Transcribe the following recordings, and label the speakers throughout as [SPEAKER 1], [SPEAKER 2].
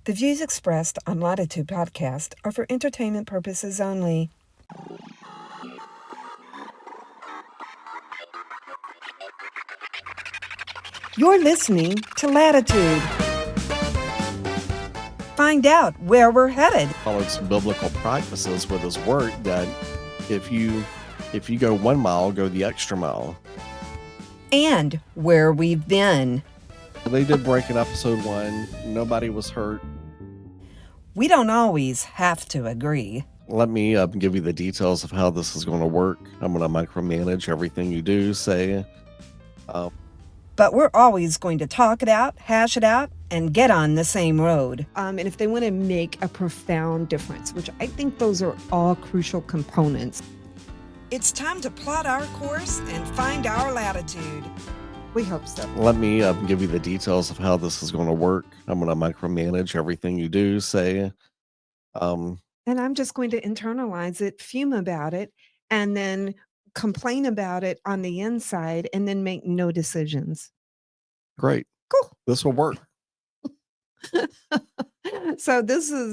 [SPEAKER 1] The views expressed on Latitude podcast are for entertainment purposes only. You're listening to Latitude. Find out where we're headed.
[SPEAKER 2] Followed some biblical practices with his work that if you go 1 mile, go the extra mile.
[SPEAKER 1] And where we've been.
[SPEAKER 2] They did break in episode 1. Nobody was hurt.
[SPEAKER 1] We don't always have to agree.
[SPEAKER 2] Let me give you the details of how this is going to work. I'm going to micromanage everything you do, say.
[SPEAKER 1] But we're always going to talk it out, hash it out, and get on the same road. And if they want to make a profound difference, which I think those are all crucial components. It's time to plot our course and find our latitude. We hope so.
[SPEAKER 2] Let me give you the details of how this is going to work. I'm going to micromanage everything you do, say.
[SPEAKER 1] And I'm just going to internalize it, fume about it, and then complain about it on the inside and then make no decisions.
[SPEAKER 2] Great.
[SPEAKER 1] Cool.
[SPEAKER 2] This will work.
[SPEAKER 1] So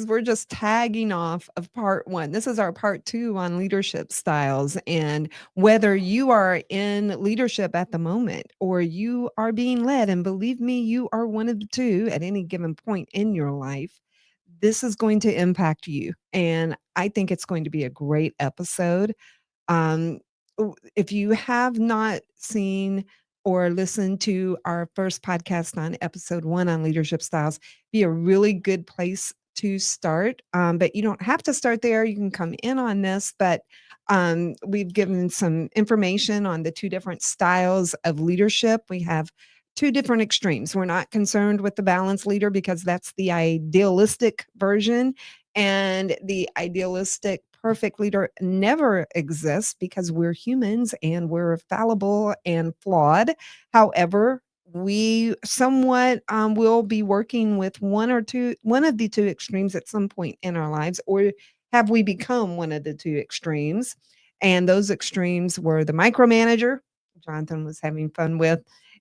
[SPEAKER 1] we're just tagging off of part 1. This is our part 2 on leadership styles. And whether you are in leadership at the moment or you are being led, and believe me, you are one of the two at any given point in your life, this is going to impact you. And I think it's going to be a great episode. If you have not seen or listen to our first podcast on episode 1 on leadership styles, be a really good place to start. But you don't have to start there. You can come in on this, but we've given some information on the 2 different styles of leadership. We have 2 different extremes. We're not concerned with the balanced leader because that's the idealistic version, and the idealistic perfect leader never exists because we're humans and we're fallible and flawed. However, we somewhat will be working with one of the 2 extremes at some point in our lives, or have we become one of the 2 extremes? And those extremes were the micromanager, Jonathan was having fun with,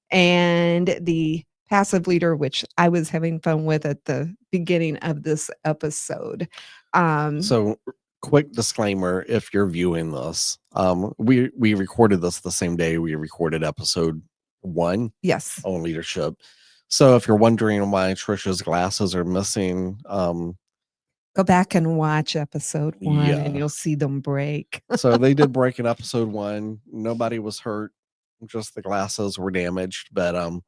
[SPEAKER 1] and the passive leader, which I was having fun with at the beginning of this episode.
[SPEAKER 2] So quick disclaimer, if you're viewing this, we recorded this the same day we recorded episode 1.
[SPEAKER 1] Yes.
[SPEAKER 2] On leadership. So if you're wondering why Trisha's glasses are missing,
[SPEAKER 1] go back and watch episode 1 and you'll see them break.
[SPEAKER 2] So they did break in episode 1. Nobody was hurt, just the glasses were damaged, but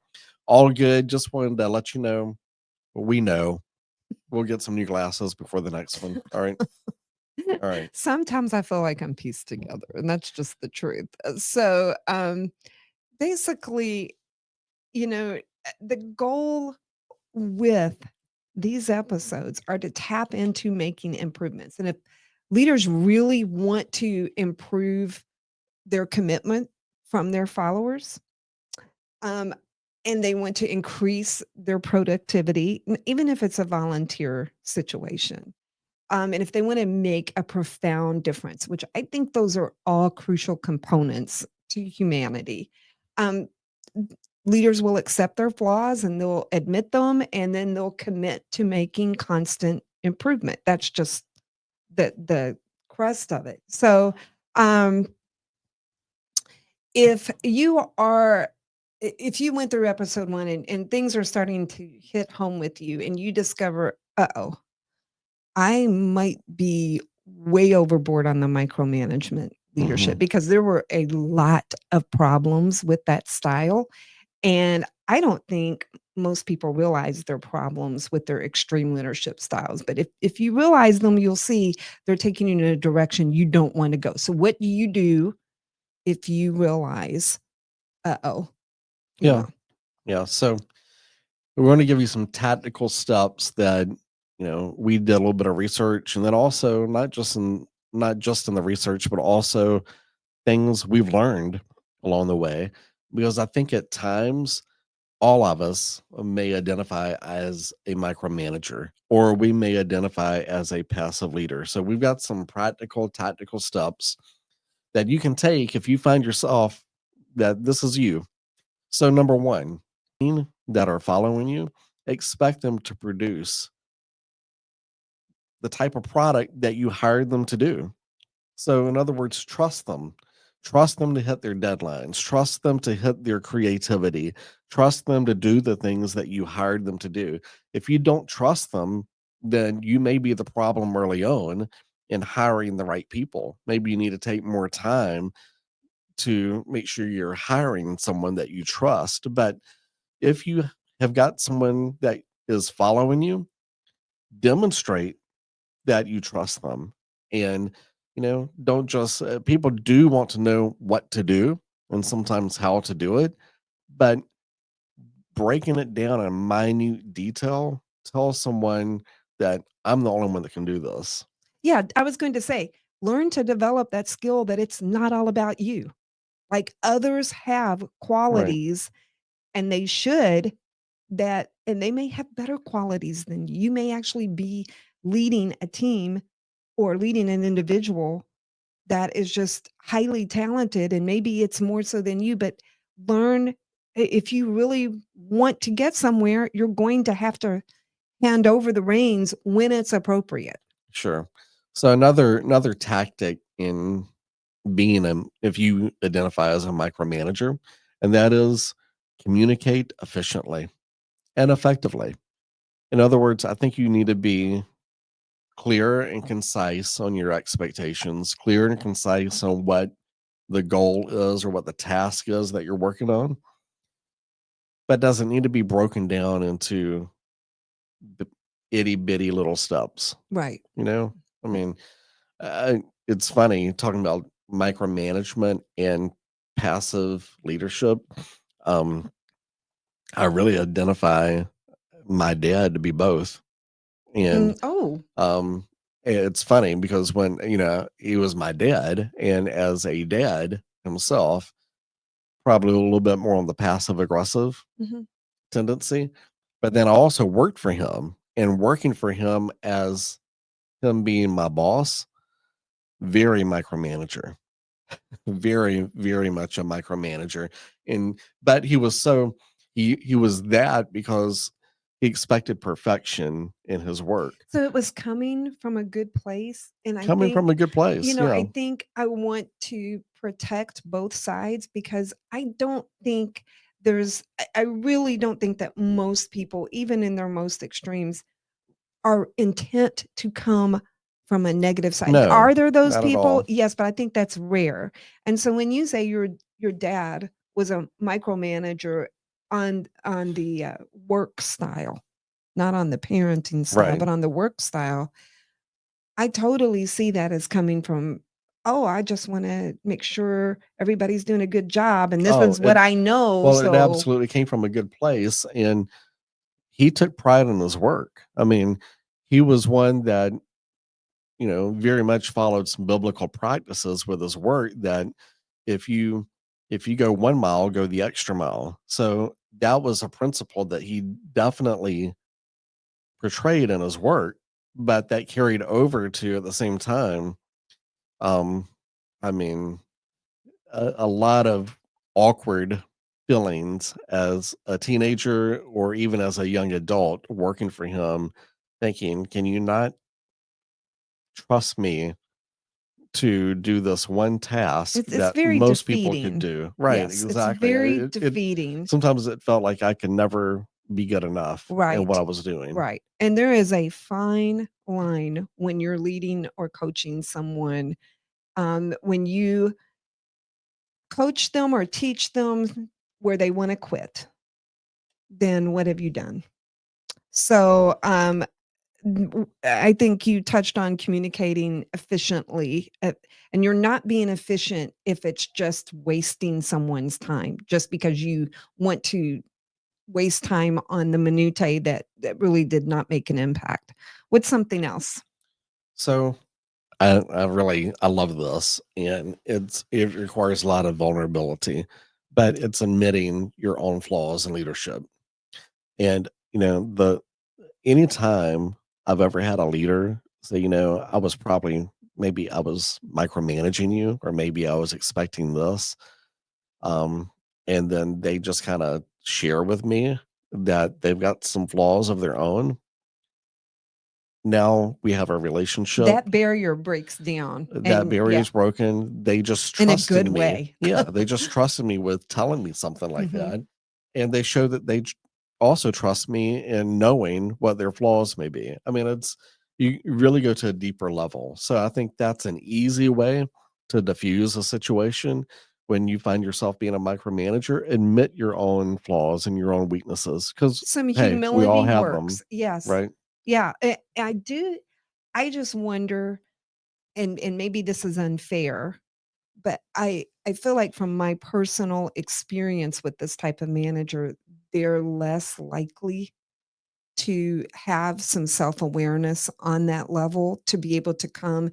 [SPEAKER 2] all good. Just wanted to let you know, we know we'll get some new glasses before the next one. All right. All right.
[SPEAKER 1] Sometimes I feel like I'm pieced together, and that's just the truth. So basically, the goal with these episodes are to tap into making improvements. And if leaders really want to improve their commitment from their followers, and they want to increase their productivity, even if it's a volunteer situation, and if they want to make a profound difference, which I think those are all crucial components to humanity, leaders will accept their flaws and they'll admit them, and then they'll commit to making constant improvement. That's just the crust of it. So if you went through episode 1 and things are starting to hit home with you, and you discover, I might be way overboard on the micromanagement leadership, because there were a lot of problems with that style. And I don't think most people realize their problems with their extreme leadership styles. But if you realize them, you'll see they're taking you in a direction you don't want to go. So what do you do if you realize,
[SPEAKER 2] Yeah. So we're going to give you some tactical steps that, we did a little bit of research, and then also not just in the research, but also things we've learned along the way, because I think at times all of us may identify as a micromanager, or we may identify as a passive leader. So we've got some practical, tactical steps that you can take if you find yourself that this is you. So number 1, that are following you, expect them to produce the type of product that you hired them to do. So, in other words, trust them. Trust them to hit their deadlines. Trust them to hit their creativity. Trust them to do the things that you hired them to do. If you don't trust them, then you may be the problem early on in hiring the right people. Maybe you need to take more time to make sure you're hiring someone that you trust. But if you have got someone that is following you, demonstrate that you trust them. And, don't just, people do want to know what to do and sometimes how to do it, but breaking it down in minute detail, tell someone that I'm the only one that can do this.
[SPEAKER 1] Yeah, I was going to say, learn to develop that skill that it's not all about you. Like others have
[SPEAKER 2] Right.
[SPEAKER 1] qualities and they should that and they may have better qualities than you. You may actually be leading a team or leading an individual that is just highly talented and maybe it's more so than you, but learn if you really want to get somewhere, you're going to have to hand over the reins when it's appropriate.
[SPEAKER 2] Sure. So another tactic in being a if you identify as a micromanager, and that is communicate efficiently and effectively. In other words, I think you need to be clear and concise on your expectations, clear and concise on what the goal is or what the task is that you're working on, but doesn't need to be broken down into the itty bitty little steps.
[SPEAKER 1] Right.
[SPEAKER 2] You know, I mean, it's funny talking about micromanagement and passive leadership. Um, I really identify my dad to be both, and
[SPEAKER 1] Oh,
[SPEAKER 2] Um, it's funny because when, he was my dad, and as a dad himself, probably a little bit more on the passive aggressive
[SPEAKER 1] mhm.
[SPEAKER 2] tendency. But then I also worked for him, and working for him as him being my boss, very micromanager, very, very much a micromanager. And but he was that because he expected perfection in his work.
[SPEAKER 1] So it was coming from a good place, and I
[SPEAKER 2] Coming from
[SPEAKER 1] think,
[SPEAKER 2] a good place. Yeah.
[SPEAKER 1] I think I want to protect both sides because I don't think I really don't think that most people, even in their most extremes, are intent to come from a negative side.
[SPEAKER 2] No,
[SPEAKER 1] Are there those
[SPEAKER 2] not at
[SPEAKER 1] people?
[SPEAKER 2] all.
[SPEAKER 1] Yes, but I think that's rare. And so when you say your dad was a micromanager on the work style, not on the parenting style,
[SPEAKER 2] Right.
[SPEAKER 1] but on the work style, I totally see that as coming from, oh, I just want to make sure everybody's doing a good job. And this
[SPEAKER 2] Oh,
[SPEAKER 1] one's what I know.
[SPEAKER 2] it
[SPEAKER 1] So
[SPEAKER 2] absolutely came from a good place, and he took pride in his work. I mean, he was one that, very much followed some biblical practices with his work that if you if you go 1 mile, go the extra mile. So, that was a principle that he definitely portrayed in his work, but that carried over to, at the same time, um, I mean, a lot of awkward feelings as a teenager or even as a young adult working for him, thinking, "Can you not trust me to do this one task
[SPEAKER 1] it's
[SPEAKER 2] that
[SPEAKER 1] very
[SPEAKER 2] most people could
[SPEAKER 1] defeating.
[SPEAKER 2] do?" Right,
[SPEAKER 1] Yes, it's
[SPEAKER 2] exactly.
[SPEAKER 1] very
[SPEAKER 2] It
[SPEAKER 1] defeating.
[SPEAKER 2] sometimes it felt like I could never be good enough in what
[SPEAKER 1] Right.
[SPEAKER 2] I was doing.
[SPEAKER 1] Right. And there is a fine line when you're leading or coaching someone. When you coach them or teach them where they want to quit, then what have you done? So I think you touched on communicating efficiently, and you're not being efficient if it's just wasting someone's time just because you want to waste time on the minutiae that really did not make an impact. What's something else?
[SPEAKER 2] So, I love this, and it requires a lot of vulnerability, but it's admitting your own flaws in leadership. And, the anytime I've ever had a leader say, I was probably maybe I was micromanaging you, or maybe I was expecting this. Um, and then they just kind of share with me that they've got some flaws of their own. now we have a relationship.
[SPEAKER 1] That barrier breaks down,
[SPEAKER 2] That
[SPEAKER 1] and
[SPEAKER 2] barrier
[SPEAKER 1] yeah,
[SPEAKER 2] is broken. They just
[SPEAKER 1] in a
[SPEAKER 2] trusted
[SPEAKER 1] good
[SPEAKER 2] me.
[SPEAKER 1] way.
[SPEAKER 2] Yeah, they just trusted me with telling me something like
[SPEAKER 1] Mhm.
[SPEAKER 2] that, and they show that also trust me in knowing what their flaws may be. I mean, it's you really go to a deeper level. So I think that's an easy way to diffuse a situation when you find yourself being a micromanager. Admit your own flaws and your own weaknesses, because
[SPEAKER 1] Some
[SPEAKER 2] hey, we all
[SPEAKER 1] humility
[SPEAKER 2] have them,
[SPEAKER 1] works. Yes.
[SPEAKER 2] right?
[SPEAKER 1] Yeah, I do. I just wonder, and maybe this is unfair, but I feel like from my personal experience with this type of manager, they're less likely to have some self-awareness on that level to be able to come,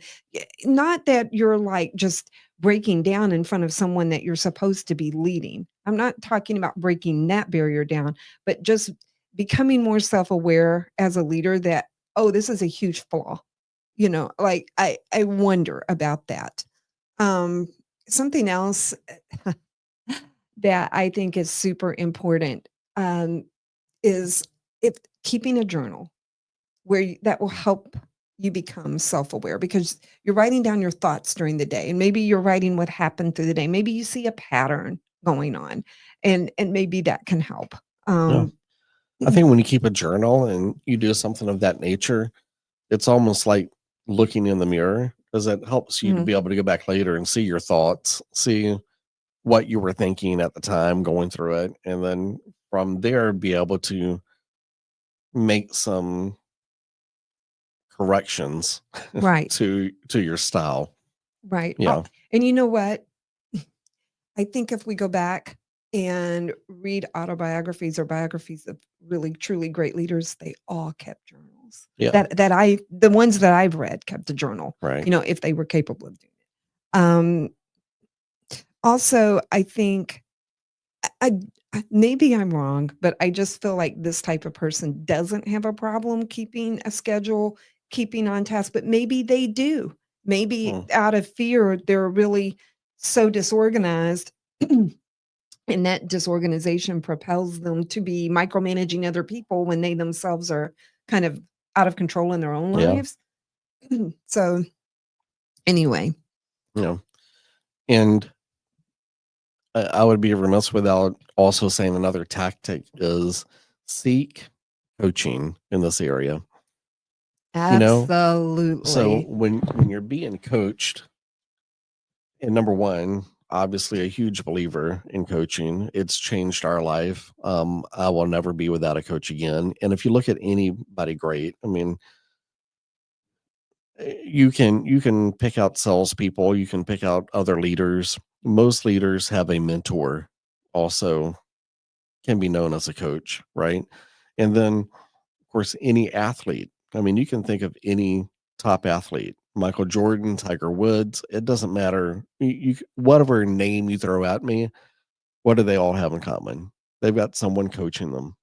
[SPEAKER 1] not that you're like just breaking down in front of someone that you're supposed to be leading. I'm not talking about breaking that barrier down, but just becoming more self-aware as a leader that, oh, this is a huge flaw. Like I wonder about that. Um, Something else that I think is super important, um, is if keeping a journal that will help you become self-aware, because you're writing down your thoughts during the day, and maybe you're writing what happened through the day. Maybe you see a pattern going on, and maybe that can help.
[SPEAKER 2] Yeah.
[SPEAKER 1] Um,
[SPEAKER 2] I think when you keep a journal and you do something of that nature, it's almost like looking in the mirror, because it helps you to
[SPEAKER 1] mhm,
[SPEAKER 2] be able to go back later and see your thoughts, see what you were thinking at the time going through it, and then from there be able to make some corrections
[SPEAKER 1] right,
[SPEAKER 2] to your style.
[SPEAKER 1] right.
[SPEAKER 2] Yeah.
[SPEAKER 1] And you know what? I think if we go back and read autobiographies or biographies of really truly great leaders, they all kept journals.
[SPEAKER 2] Yeah.
[SPEAKER 1] The ones that I've read kept a journal,
[SPEAKER 2] Right.
[SPEAKER 1] if they were capable of doing it. Also, I think maybe I'm wrong, but I just feel like this type of person doesn't have a problem keeping a schedule, keeping on task, but maybe they do. Maybe
[SPEAKER 2] Mm,
[SPEAKER 1] out of fear, they're really so disorganized. And that disorganization propels them to be micromanaging other people when they themselves are kind of out of control in their own
[SPEAKER 2] yeah.
[SPEAKER 1] lives. So, anyway,
[SPEAKER 2] Yeah. And I would be remiss without also saying another tactic is seek coaching in this area. You know, so
[SPEAKER 1] absolutely.
[SPEAKER 2] when you're being coached, and number one, obviously a huge believer in coaching. It's changed our life. I will never be without a coach again. And if you look at anybody great, I mean, you can pick out salespeople, you can pick out other leaders. Most leaders have a mentor, also can be known as a coach, right? And then, of course, any athlete. I mean, you can think of any top athlete, Michael Jordan, Tiger Woods. It doesn't matter. Whatever name you throw at me, what do they all have in common? They've got someone coaching them,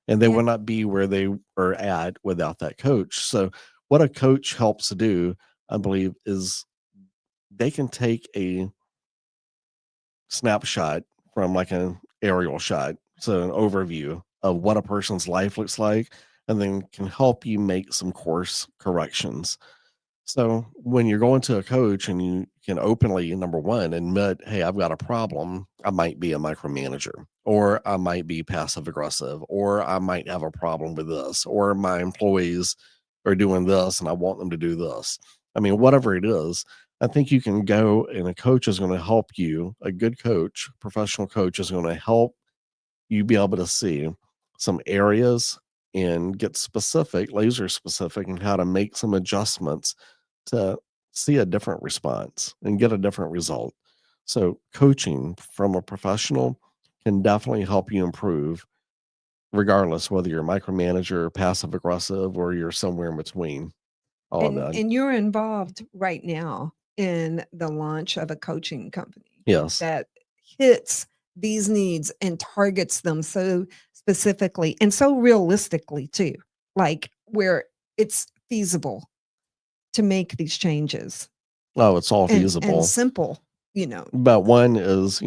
[SPEAKER 2] and they
[SPEAKER 1] And
[SPEAKER 2] would not be where they are at without that coach. So, what a coach helps to do, I believe, is they can take a snapshot from like an aerial shot, so an overview of what a person's life looks like, and then can help you make some course corrections. So when you're going to a coach and you can openly, number one, admit, hey, I've got a problem. I might be a micromanager, or I might be passive aggressive, or I might have a problem with this, or my employees are doing this and I want them to do this. I mean, whatever it is, I think you can go and a coach is going to help you. A good coach, professional coach is going to help you be able to see some areas and get specific, laser specific, and how to make some adjustments to see a different response and get a different result. So, coaching from a professional can definitely help you improve, regardless whether you're a micromanager, passive aggressive, or you're somewhere in between all of that.
[SPEAKER 1] and you're involved right now in the launch of a coaching company
[SPEAKER 2] Yes.
[SPEAKER 1] that hits these needs and targets them so specifically and so realistically too, like where it's feasible to make these changes
[SPEAKER 2] Oh, it's all
[SPEAKER 1] and
[SPEAKER 2] feasible.
[SPEAKER 1] simple, you know.
[SPEAKER 2] But one is,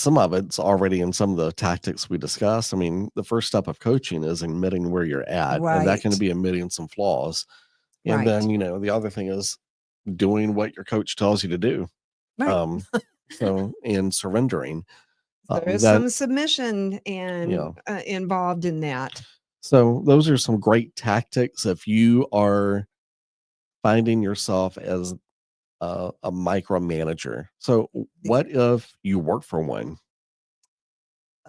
[SPEAKER 2] some of it's already in some of the tactics we discussed. I mean, the first step of coaching is admitting where you're at, and that can
[SPEAKER 1] Right.
[SPEAKER 2] be admitting some flaws. And then,
[SPEAKER 1] Right.
[SPEAKER 2] the other thing is doing what your coach tells you to do.
[SPEAKER 1] Right.
[SPEAKER 2] Um, and surrendering.
[SPEAKER 1] There is
[SPEAKER 2] That
[SPEAKER 1] some submission and
[SPEAKER 2] Yeah.
[SPEAKER 1] involved in that.
[SPEAKER 2] So those are some great tactics if you are finding yourself as a micromanager. So what if you work for one?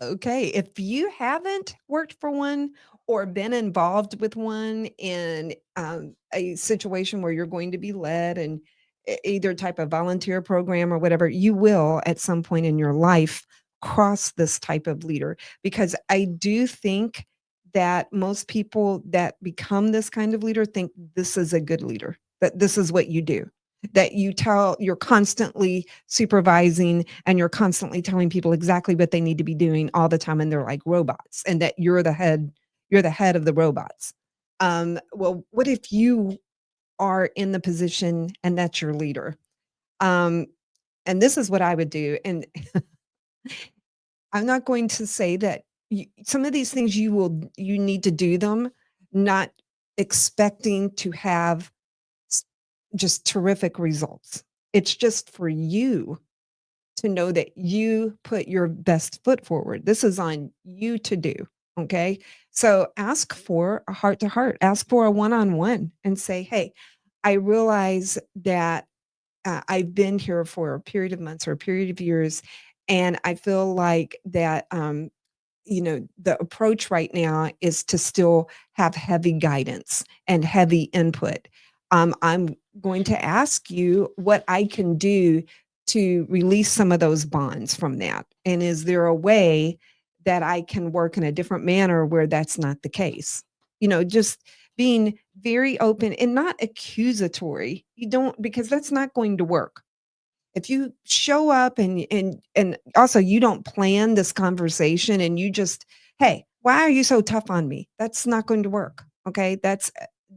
[SPEAKER 1] Okay, if you haven't worked for one or been involved with one in a situation where you're going to be led and either type of volunteer program or whatever, you will at some point in your life cross this type of leader because I do think that most people that become this kind of leader think this is a good leader, that this is what you do. That you're constantly supervising and you're constantly telling people exactly what they need to be doing all the time and they're like robots and that you're the head of the robots. Well, what if you are in the position and that's your leader? Um, and this is what I would do. And I'm not going to say that some of these things you need to do them, not expecting to have just terrific results. It's just for you to know that you put your best foot forward. This is on you to do. Okay. So ask for a heart to heart, ask for a one on one and say, hey, I realize that I've been here for a period of months or a period of years, and I feel like that the approach right now is to still have heavy guidance and heavy input. I'm going to ask you what I can do to release some of those bonds from that. And is there a way that I can work in a different manner where that's not the case? Just being very open and not accusatory. You don't, because that's not going to work. If you show up and also you don't plan this conversation and you just, "Hey, why are you so tough on me?" That's not going to work, okay? That's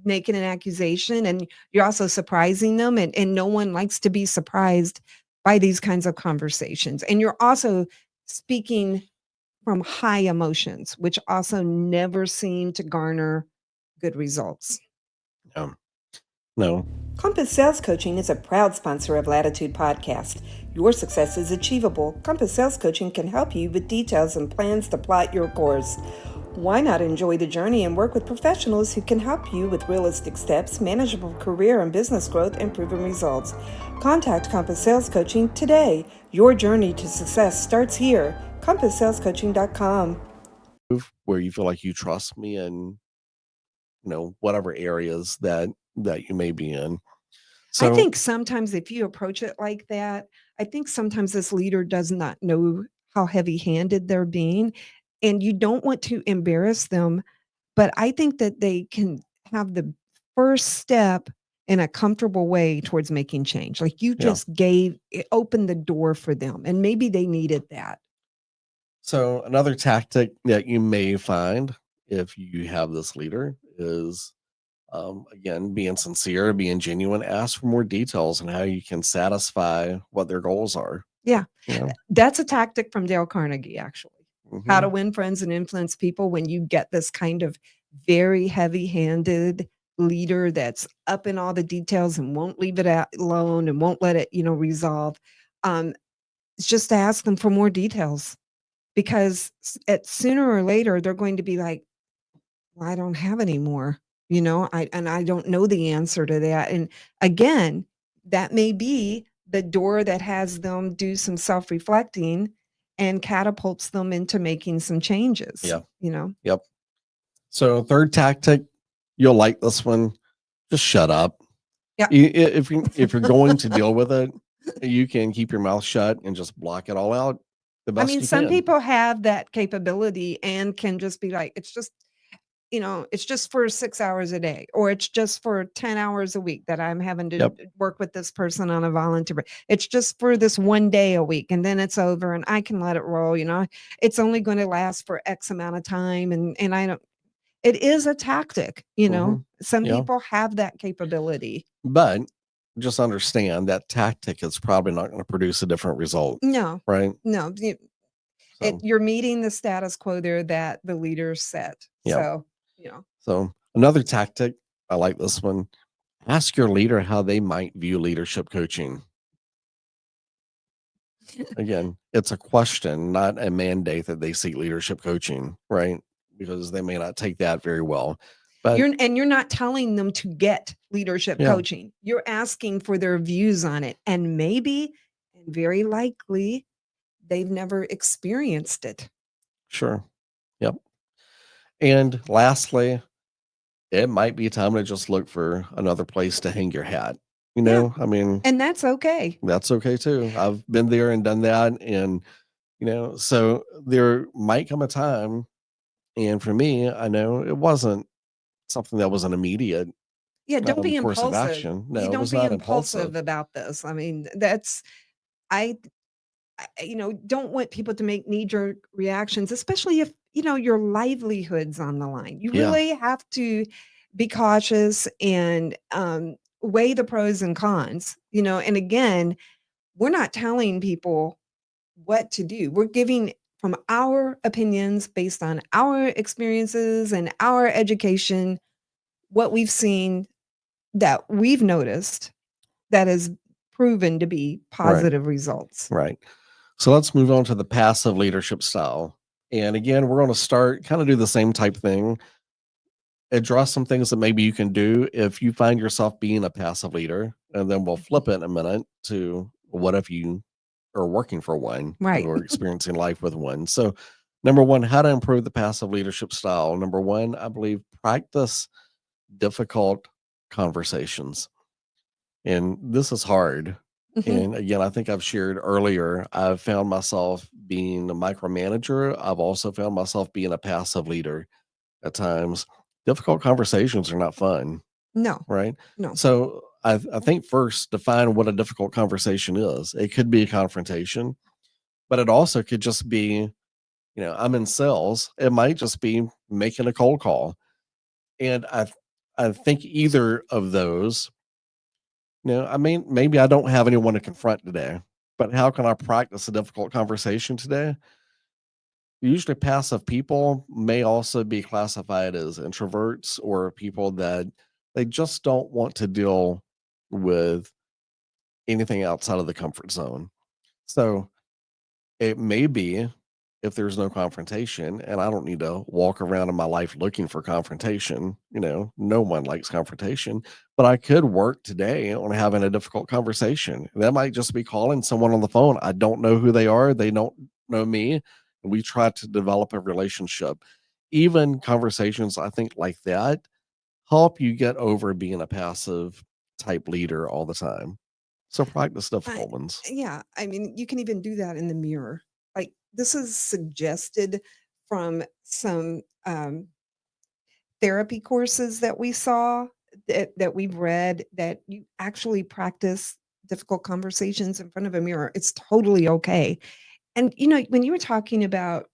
[SPEAKER 1] making an accusation and you're also surprising them and no one likes to be surprised by these kinds of conversations. And you're also speaking from high emotions, which also never seem to garner good results.
[SPEAKER 2] Um, no.
[SPEAKER 1] Compass Sales Coaching is a proud sponsor of Latitude Podcast. Your success is achievable. Compass Sales Coaching can help you with details and plans to plot your course. Why not enjoy the journey and work with professionals who can help you with realistic steps, manageable career and business growth, and proven results? Contact Compass Sales Coaching today. Your journey to success starts here. CompassSalesCoaching.com.
[SPEAKER 2] Where you feel like you trust me in, whatever areas that you may be in.
[SPEAKER 1] I
[SPEAKER 2] So
[SPEAKER 1] think sometimes if you approach it like that, I think sometimes this leader does not know how heavy-handed they're being, and you don't want to embarrass them, but I think that they can have the first step in a comfortable way towards making change. Like you
[SPEAKER 2] yeah.
[SPEAKER 1] just opened the door for them, and maybe they needed that.
[SPEAKER 2] So another tactic that you may find if you have this leader is again being sincere, being genuine, ask for more details on how you can satisfy what their goals are.
[SPEAKER 1] Yeah.
[SPEAKER 2] You know,
[SPEAKER 1] That's a tactic from Dale Carnegie, actually. How to
[SPEAKER 2] hmm
[SPEAKER 1] win friends and influence people when you get this kind of very heavy-handed leader that's up in all the details and won't leave it alone and won't let it, resolve. Um, it's just to ask them for more details because at sooner or later they're going to be like, well, I don't have any more, I don't know the answer to that. And again, that may be the door that has them do some self-reflecting and catapults them into making some changes,
[SPEAKER 2] yeah,
[SPEAKER 1] you know?
[SPEAKER 2] yep. So third tactic, you'll like this one. Just shut up.
[SPEAKER 1] Yeah.
[SPEAKER 2] If you're going to deal with it, you can keep your mouth shut and just block it all out the
[SPEAKER 1] I
[SPEAKER 2] best
[SPEAKER 1] mean,
[SPEAKER 2] you
[SPEAKER 1] some
[SPEAKER 2] can.
[SPEAKER 1] people have that capability and can just be like, it's just for 6 hours a day, or it's just for 10 hours a week that I'm having to
[SPEAKER 2] Yep.
[SPEAKER 1] work with this person on a volunteer. It's just for this one day a week and then it's over and I can let it roll. It's only going to last for X amount of time. And I don't, it is a tactic.
[SPEAKER 2] hmm
[SPEAKER 1] Some
[SPEAKER 2] Yeah.
[SPEAKER 1] people have that capability.
[SPEAKER 2] But just understand that tactic is probably not going to produce a different result,
[SPEAKER 1] No,
[SPEAKER 2] right?
[SPEAKER 1] no,
[SPEAKER 2] So,
[SPEAKER 1] you're meeting the status quo there that the leaders set.
[SPEAKER 2] yeah.
[SPEAKER 1] So, you know,
[SPEAKER 2] So, another tactic, I like this one. Ask your leader how they might view leadership coaching. Again, it's a question, not a mandate that they seek leadership coaching, right? Because they may not take that very well. But
[SPEAKER 1] You're not telling them to get leadership
[SPEAKER 2] yeah,
[SPEAKER 1] coaching. You're asking for their views on it, and maybe, and very likely, they've never experienced it.
[SPEAKER 2] sure. Yep. And lastly, it might be time to just look for another place to hang your hat.
[SPEAKER 1] Yeah,
[SPEAKER 2] I mean,
[SPEAKER 1] and that's okay.
[SPEAKER 2] that's okay too. I've been there and done that. And, so there might come a time. And for me, I know it wasn't something that was an immediate
[SPEAKER 1] Yeah, don't be
[SPEAKER 2] course of
[SPEAKER 1] impulsive.
[SPEAKER 2] action.
[SPEAKER 1] You
[SPEAKER 2] No, it
[SPEAKER 1] don't
[SPEAKER 2] was
[SPEAKER 1] be
[SPEAKER 2] not impulsive.
[SPEAKER 1] impulsive about this. I mean, that's I don't want people to make knee jerk reactions, especially if, your livelihood's on the line. You
[SPEAKER 2] Yeah,
[SPEAKER 1] really have to be cautious and weigh the pros and cons, and again, we're not telling people what to do. We're giving from our opinions based on our experiences and our education, what we've seen that we've noticed that has proven to be
[SPEAKER 2] right,
[SPEAKER 1] positive results.
[SPEAKER 2] right. So let's move on to the passive leadership style. And again, we're going to start kind of do the same type thing, address some things that maybe you can do if you find yourself being a passive leader. And then we'll
[SPEAKER 1] Mhm.
[SPEAKER 2] flip it in a minute to what if you are working for one
[SPEAKER 1] Right.
[SPEAKER 2] or experiencing life with one. So, number one, how to improve the passive leadership style. Number one, I believe practice difficult conversations. And this is hard.
[SPEAKER 1] Mhm.
[SPEAKER 2] And again, I think I've shared earlier, I've found myself being a micromanager. I've also found myself being a passive leader at times. Difficult conversations are not fun,
[SPEAKER 1] No,
[SPEAKER 2] right?
[SPEAKER 1] no.
[SPEAKER 2] So I think first define what a difficult conversation is. It could be a confrontation, but it also could just be, I'm in sales. It might just be making a cold call. And I think either of those, I mean, maybe I don't have anyone to confront today, but how can I practice a difficult conversation today? Usually, passive people may also be classified as introverts or people that they just don't want to deal with anything outside of the comfort zone. So it may be if there's no confrontation, and I don't need to walk around in my life looking for confrontation, no one likes confrontation, but I could work today on having a difficult conversation. That might just be calling someone on the phone. I don't know who they are, they don't know me, and we try to develop a relationship. Even conversations, I think, like that help you get over being a passive type leader all the time. So practice
[SPEAKER 1] I
[SPEAKER 2] difficult ones.
[SPEAKER 1] Yeah, I mean, you can even do that in the mirror. Like, this is suggested from some, therapy courses that we saw, that we've read, that you actually practice difficult conversations in front of a mirror. It's totally okay. And, when you were talking about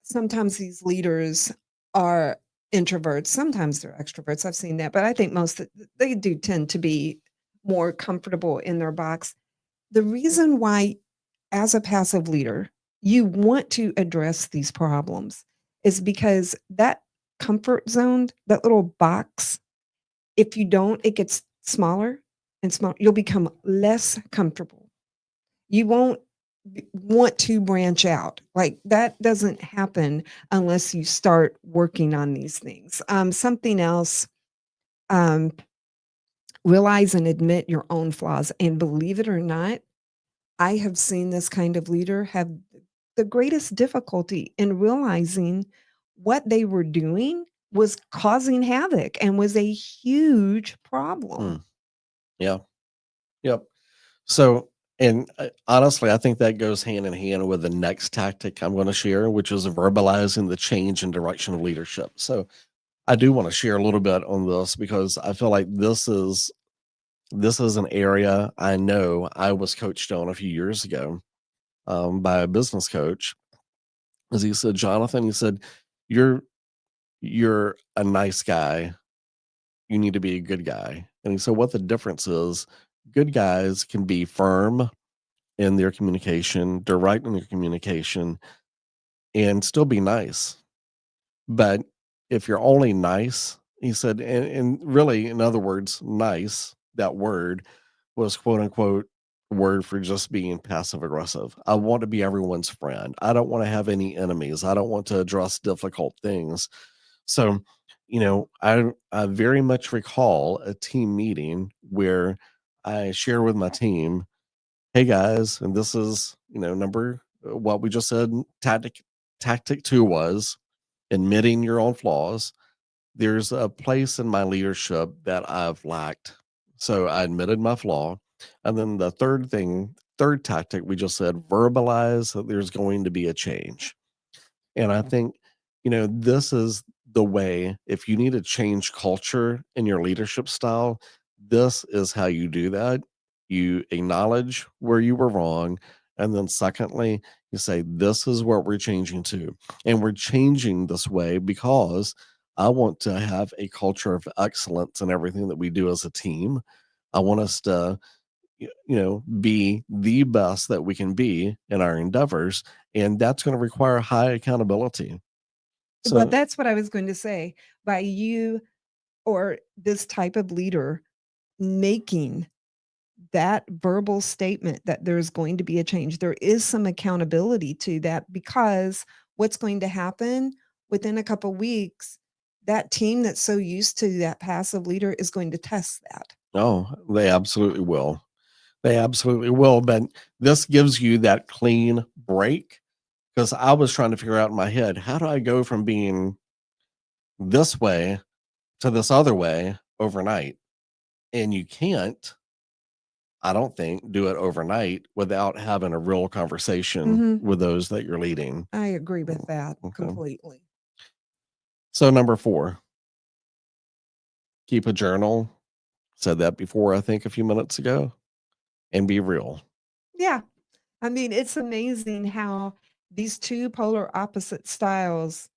[SPEAKER 1] sometimes these leaders are introverts, sometimes they're extroverts, I've seen that, but I think most they do tend to be more comfortable in their box. The reason why, as a passive leader, you want to address these problems is because that comfort zone, that little box, if you don't, it gets smaller and smaller. You'll become less comfortable. You won't want to branch out. Like, that doesn't happen unless you start working on these things. Something else, um, realize and admit your own flaws. And believe it or not, I have seen this kind of leader have the greatest difficulty in realizing what they were doing was causing havoc and was a huge problem.
[SPEAKER 2] Mm, yeah. Yep. So, and honestly, I think that goes hand in hand with the next tactic I'm going to share, which is verbalizing the change in direction of leadership. So, I do want to share a little bit on this because I feel like this is an area I know I was coached on a few years ago by a business coach. As he said, Jonathan, he said, "You're you're a nice guy. You need to be a good guy." And he said, "What the difference is? Good guys can be firm in their communication, direct in their communication, and still be nice. But if you're only nice he said, and really, in other words, nice, that word was quote unquote word for just being passive aggressive. I want to be everyone's friend. I don't want to have any enemies. I don't want to address difficult things. So, I very much recall a team meeting where I share with my team, hey guys, and this is, number what we just said, tactic 2 was admitting your own flaws. There's a place in my leadership that I've lacked. So I admitted my flaw. And then the third tactic, we just said verbalize that there's going to be a change. And I think, this is the way, if you need to change culture in your leadership style, this is how you do that. You acknowledge where you were wrong. And then, secondly, you say, this is what we're changing to. And we're changing this way because I want to have a culture of excellence in everything that we do as a team. I want us to be the best that we can be in our endeavors, and that's going to require high accountability.
[SPEAKER 1] Well,
[SPEAKER 2] So,
[SPEAKER 1] that's what I was going to say. By you or this type of leader making that verbal statement that there's going to be a change, there is some accountability to that because what's going to happen within a couple weeks, that team that's so used to that passive leader is going to test that.
[SPEAKER 2] oh, they absolutely will. They absolutely will. But this gives you that clean break because I was trying to figure out in my head, how do I go from being this way to this other way overnight? And you can't, I don't think, do it overnight without having a real conversation
[SPEAKER 1] Mhm.
[SPEAKER 2] with those that you're leading.
[SPEAKER 1] I agree with that
[SPEAKER 2] Okay.
[SPEAKER 1] completely.
[SPEAKER 2] So, number 4, keep a journal. Said that before, I think, a few minutes ago, and be real.
[SPEAKER 1] Yeah. I mean, it's amazing how these two polar opposite styles,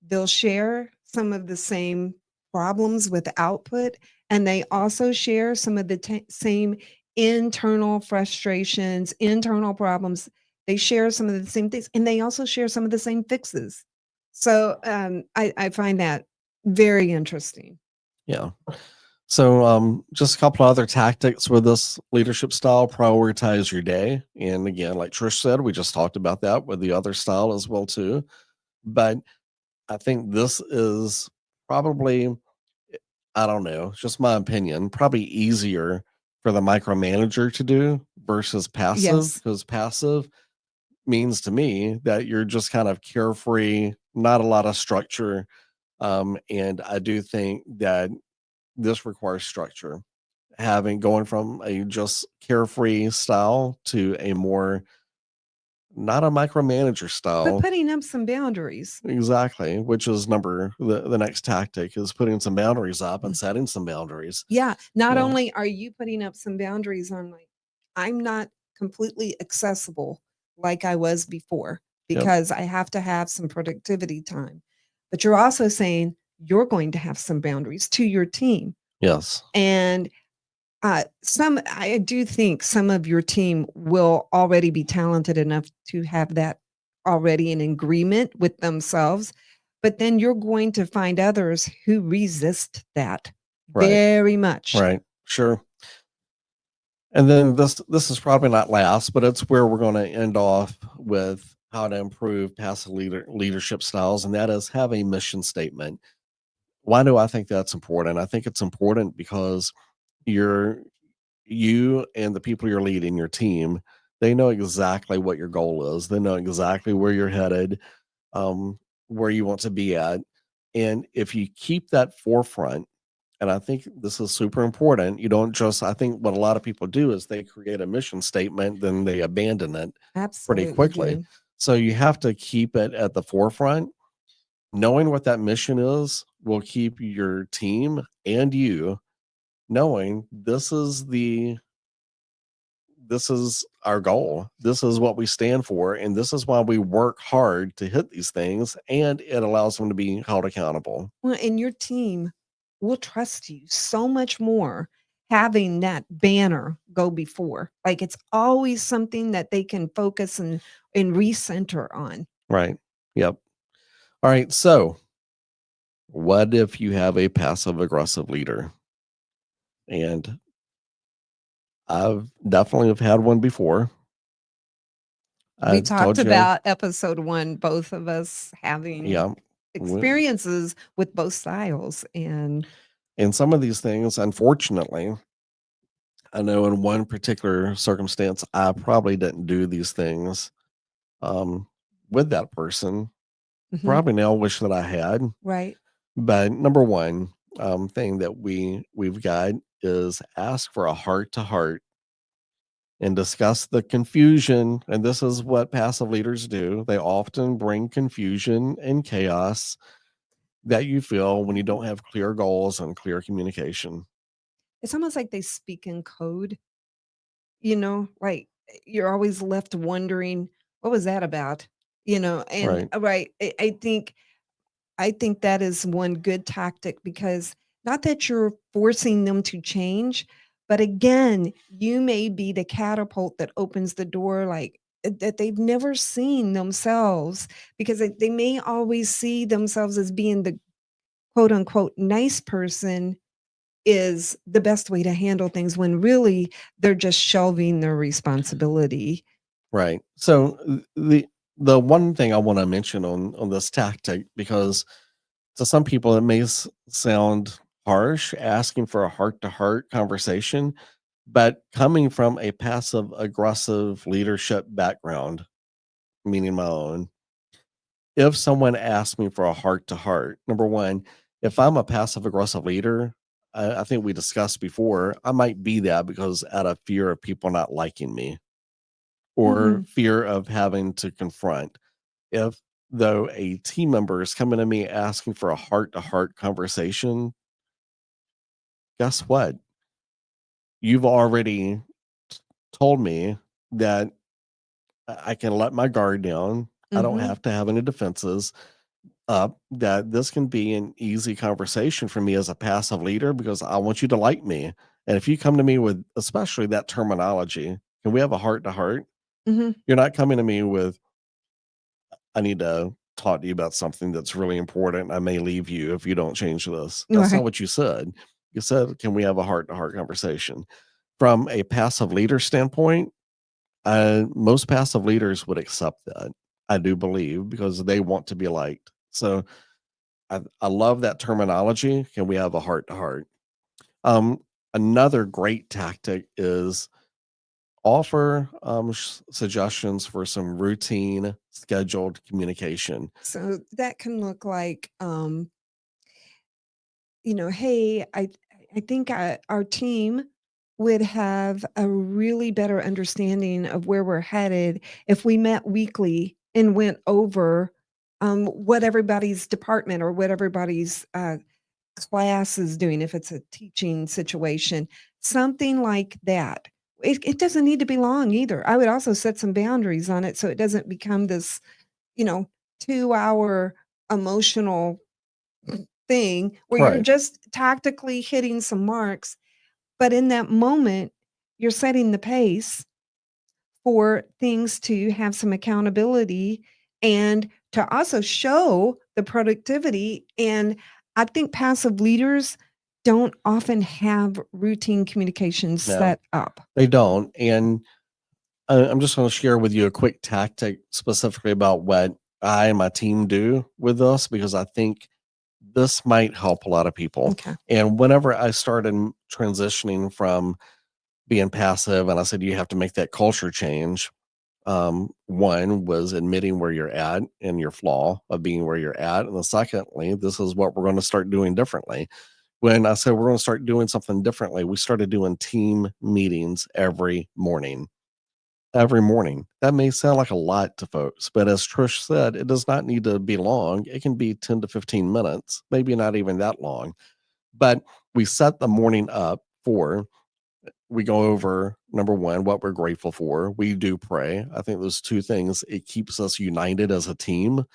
[SPEAKER 1] they'll share some of the same problems with output, and they also share some of the same internal frustrations, internal problems. They share some of the same things, and they also share some of the same fixes. So I find that very interesting.
[SPEAKER 2] Yeah. So, just a couple of other tactics with this leadership style: prioritize your day. And again, like Trish said, we just talked about that with the other style as well too. But I think this is probably, I don't know, just my opinion, probably easier for the micromanager to do versus passive,
[SPEAKER 1] Yes,
[SPEAKER 2] because passive means to me that you're just kind of carefree, not a lot of structure. And I do think that this requires structure. Having going from a just carefree style to a more, not a micromanager
[SPEAKER 1] but
[SPEAKER 2] style.
[SPEAKER 1] putting up some boundaries.
[SPEAKER 2] Exactly, which is the next tactic is putting some boundaries up and setting some boundaries.
[SPEAKER 1] Yeah, not
[SPEAKER 2] Yeah.
[SPEAKER 1] only are you putting up some boundaries on like, I'm not completely accessible like I was before
[SPEAKER 2] Yep.
[SPEAKER 1] because I have to have some productivity time. But you're also saying you're going to have some boundaries to your team.
[SPEAKER 2] Yes.
[SPEAKER 1] And some, I do think some of your team will already be talented enough to have that already in agreement with themselves. But then you're going to find others who resist that
[SPEAKER 2] Right.
[SPEAKER 1] very much.
[SPEAKER 2] Right. Sure. And then this is probably not last, but it's where we're going to end off with how to improve passive leadership styles, and that is have a mission statement. Why do I think that's important? I think it's important because you're you and the people you're leading, your team, they know exactly what your goal is. They know exactly where you're headed, um, where you want to be at. And if you keep that forefront, and I think this is super important, you don't just, I think what a lot of people do is they create a mission statement, then they abandon it pretty
[SPEAKER 1] Absolutely
[SPEAKER 2] quickly.
[SPEAKER 1] do.
[SPEAKER 2] So you have to keep it at the forefront. Knowing what that mission is will keep your team and you knowing this is our goal. This is what we stand for. And this is why we work hard to hit these things. And it allows them to be held accountable.
[SPEAKER 1] Well, and your team will trust you so much more having that banner go before. Like it's always something that they can focus and recenter on.
[SPEAKER 2] Right. Yep. All right. So What if you have a passive aggressive leader? And I've definitely have had one before.
[SPEAKER 1] We
[SPEAKER 2] I
[SPEAKER 1] talked
[SPEAKER 2] told you,
[SPEAKER 1] about episode 1, both of us having
[SPEAKER 2] yeah.
[SPEAKER 1] experiences with both styles, and
[SPEAKER 2] And some of these things, unfortunately, I know in one particular circumstance, I probably didn't do these things um, with that person.
[SPEAKER 1] mhm,
[SPEAKER 2] Probably now wish that I had.
[SPEAKER 1] right.
[SPEAKER 2] But number one thing that we've got is ask for a heart to heart and discuss the confusion. And this is what passive leaders do. They often bring confusion and chaos that you feel when you don't have clear goals and clear communication.
[SPEAKER 1] It's almost like they speak in code, you know, like, you're always left wondering, "What was that about?" You know, and
[SPEAKER 2] Right.
[SPEAKER 1] right, I think that is one good tactic, because not that you're forcing them to change, but again, you may be the catapult that opens the door, like, that they've never seen themselves, because they may always see themselves as being the quote unquote nice person is the best way to handle things, when really they're just shelving their responsibility.
[SPEAKER 2] Right. So the one thing I want to mention on this tactic, because to some people it may sound harsh asking for a heart to heart conversation, but coming from a passive aggressive leadership background, meaning my own, if someone asks me for a heart to heart, number one, if I'm a passive aggressive leader, I think we discussed before, I might be that because out of fear of people not liking me or
[SPEAKER 1] Mhm,
[SPEAKER 2] fear of having to confront. If though a team member is coming to me asking for a heart to heart conversation, guess what? You've already told me that I can let my guard down. I don't
[SPEAKER 1] mhm,
[SPEAKER 2] have to have any defenses up, that this can be an easy conversation for me as a passive leader because I want you to like me. And if you come to me with especially that terminology, can we have a heart to heart?
[SPEAKER 1] mhm,
[SPEAKER 2] You're not coming to me with, I need to talk to you about something that's really important. I may leave you if you don't change this. That's not
[SPEAKER 1] right.
[SPEAKER 2] what you said. You said, can we have a heart to heart conversation? From a passive leader standpoint, most passive leaders would accept that. I do believe because they want to be liked. So I love that terminology. Can we have a heart to heart? Another great tactic is offer suggestions for some routine scheduled communication.
[SPEAKER 1] So that can look like, hey, I think our team would have a really better understanding of where we're headed if we met weekly and went over what everybody's department or what everybody's class is doing, if it's a teaching situation, something like that. It doesn't need to be long either. I would also set some boundaries on it so it doesn't become this, you know, 2 hour emotional thing where you're
[SPEAKER 2] Right.
[SPEAKER 1] just tactically hitting some marks, but in that moment, you're setting the pace for things to have some accountability and to also show the productivity. And I think passive leaders don't often have routine communication
[SPEAKER 2] No,
[SPEAKER 1] set up.
[SPEAKER 2] they don't. And I'm just going to share with you a quick tactic specifically about what I and my team do with this because I think this might help a lot of people.
[SPEAKER 1] Okay.
[SPEAKER 2] And whenever I started transitioning from being passive and I said you have to make that culture change, one was admitting where you're at and your flaw of being where you're at. And the secondly, this is what we're going to start doing differently. When I said we're going to start doing something differently, we started doing team meetings every morning. That may sound like a lot to folks, but as Trish said, it does not need to be long. It can be 10 to 15 minutes, maybe not even that long. But we set the morning up for, we go over number one, what we're grateful for. We do pray. I think those two things, it keeps us united as a team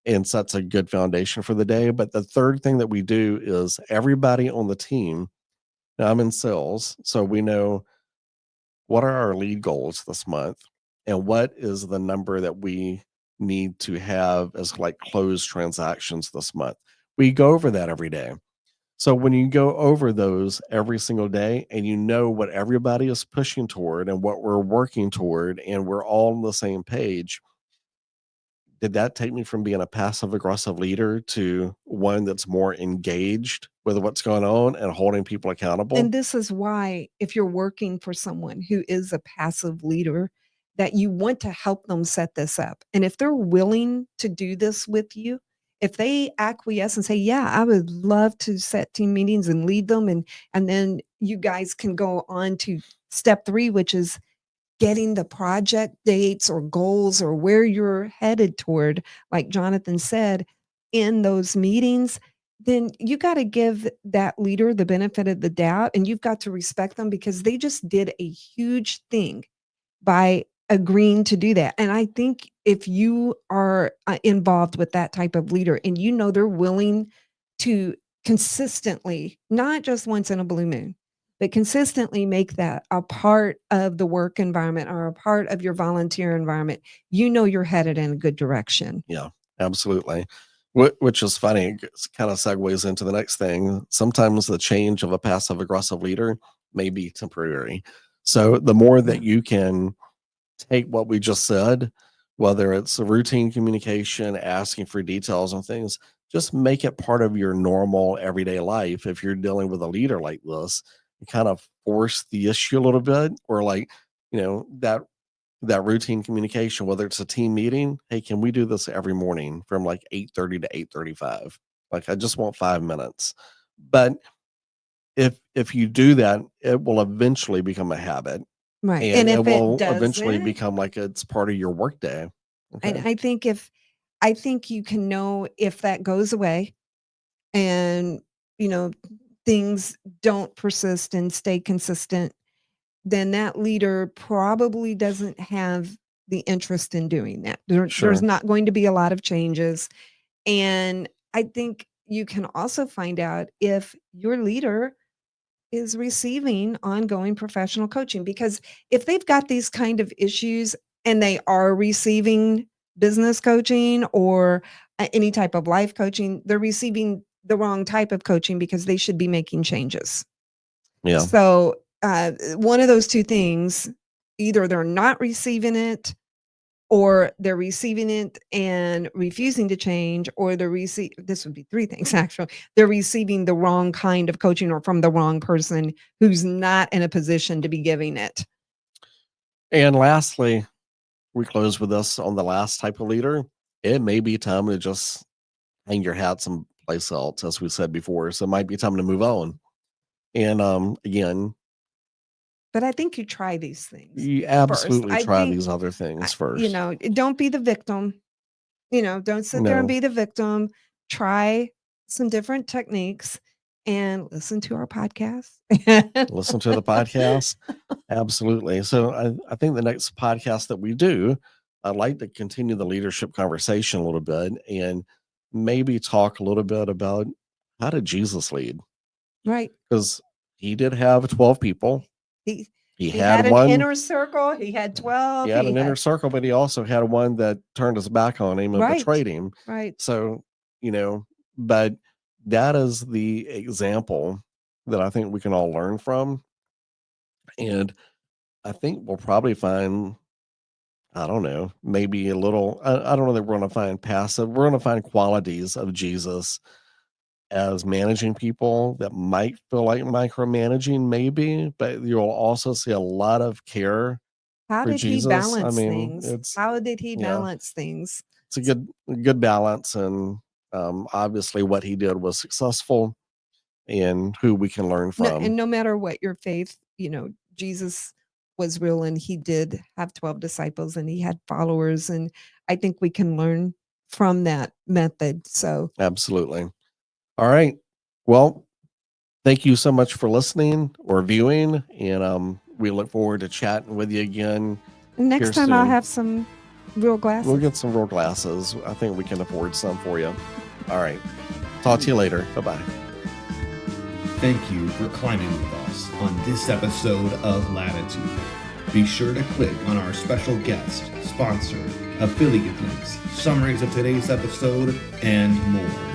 [SPEAKER 2] and sets a good foundation for the day. But the third thing that we do is everybody on the team, now I'm in sales, so we know what are our lead goals this month and what is the number that we need to have as like closed transactions this month. We go over that every day. So when you go over those every single day and you know what everybody is pushing toward and what we're working toward, and we're all on the same page, did that take me from being a passive aggressive leader to one that's more engaged with what's going on and holding people accountable?
[SPEAKER 1] And this is why, if you're working for someone who is a passive leader, that you want to help them set this up. And if they're willing to do this with you, if they acquiesce and say, "Yeah, I would love to set team meetings and lead them," and then you guys can go on to step 3, which is getting the project dates or goals or where you're headed toward, like Jonathan said, in those meetings, then you got to give that leader the benefit of the doubt and you've got to respect them because they just did a huge thing by agreeing to do that. And I think if you are involved with that type of leader and you know they're willing to consistently, not just once in a blue moon, but consistently make that a part of the work environment or a part of your volunteer environment, you know you're headed in a good direction.
[SPEAKER 2] Yeah, absolutely. Which is funny. It kind of segues into the next thing. Sometimes the change of a passive aggressive leader may be temporary. So the more
[SPEAKER 1] Yeah.
[SPEAKER 2] that you can take what we just said, whether it's a routine communication, asking for details on things, just make it part of your normal everyday life. If you're dealing with a leader like this, you kind of force the issue a little bit, or like, that routine communication, whether it's a team meeting, hey, can we do this every morning from like 8:30 to 8:35? Like, I just want 5 minutes. But if you do that, it will eventually become a habit,
[SPEAKER 1] Right.
[SPEAKER 2] and
[SPEAKER 1] And
[SPEAKER 2] it
[SPEAKER 1] if it
[SPEAKER 2] will eventually
[SPEAKER 1] doesn't,
[SPEAKER 2] become like it's part of your workday.
[SPEAKER 1] and
[SPEAKER 2] Okay.
[SPEAKER 1] I think you can know if that goes away and, you know, things don't persist and stay consistent, then that leader probably doesn't have the interest in doing that. There's
[SPEAKER 2] Sure.
[SPEAKER 1] not going to be a lot of changes. And I think you can also find out if your leader is receiving ongoing professional coaching because if they've got these kind of issues and they are receiving business coaching or any type of life coaching, they're receiving the wrong type of coaching because they should be making changes.
[SPEAKER 2] Yeah.
[SPEAKER 1] So, one of those 2 things, either they're not receiving it or they're receiving it and refusing to change, or this would be 3 things actually. They're receiving the wrong kind of coaching or from the wrong person who's not in a position to be giving it.
[SPEAKER 2] And lastly, we close with this on the last type of leader. It may be time to just hang your hat someplace else, as we said before. So it might be time to move on. And again,
[SPEAKER 1] But I think you try these things
[SPEAKER 2] you
[SPEAKER 1] first.
[SPEAKER 2] absolutely
[SPEAKER 1] I
[SPEAKER 2] try
[SPEAKER 1] think,
[SPEAKER 2] these other things first.
[SPEAKER 1] don't be the victim. Don't sit there and
[SPEAKER 2] No,
[SPEAKER 1] be the victim. Try some different techniques and listen to our podcast.
[SPEAKER 2] listen to the podcast. Absolutely. So I think the next podcast that we do, I'd like to continue the leadership conversation a little bit and maybe talk a little bit about how did Jesus lead?
[SPEAKER 1] Right.
[SPEAKER 2] Because he did have 12 people.
[SPEAKER 1] He
[SPEAKER 2] He
[SPEAKER 1] he
[SPEAKER 2] had
[SPEAKER 1] had an
[SPEAKER 2] one,
[SPEAKER 1] inner circle, he had
[SPEAKER 2] he
[SPEAKER 1] 12,
[SPEAKER 2] had
[SPEAKER 1] he
[SPEAKER 2] an inner
[SPEAKER 1] had
[SPEAKER 2] circle, but he also had one that turned his back on him and
[SPEAKER 1] right,
[SPEAKER 2] betrayed him.
[SPEAKER 1] right.
[SPEAKER 2] So, you know, but that is the example that I think we can all learn from. And I think we'll probably find, I don't know, maybe a little, I don't know that we're going to find passive, we're going to find qualities of Jesus as managing people that might feel like micromanaging, maybe, but you'll also see a lot of care
[SPEAKER 1] How
[SPEAKER 2] for
[SPEAKER 1] did he
[SPEAKER 2] Jesus. I
[SPEAKER 1] balance
[SPEAKER 2] mean,
[SPEAKER 1] things? How did he
[SPEAKER 2] yeah,
[SPEAKER 1] balance things?
[SPEAKER 2] it's a good balance, and obviously what he did was successful, and who we can learn
[SPEAKER 1] No,
[SPEAKER 2] from.
[SPEAKER 1] and no matter what your faith, Jesus was real and he did have 12 disciples and he had followers, and I think we can learn from that method. So,
[SPEAKER 2] Absolutely. All right. Well, thank you so much for listening or viewing, and we look forward to chatting with you again
[SPEAKER 1] next
[SPEAKER 2] here
[SPEAKER 1] time I'll
[SPEAKER 2] soon.
[SPEAKER 1] have some real
[SPEAKER 2] We'll
[SPEAKER 1] glasses.
[SPEAKER 2] get some real glasses. I think we can afford some for you. All right. Talk to you later. Bye bye.
[SPEAKER 3] Thank you for climbing with us on this episode of Latitude. Be sure to click on our special guest, sponsor, affiliate links, summaries of today's episode, and more.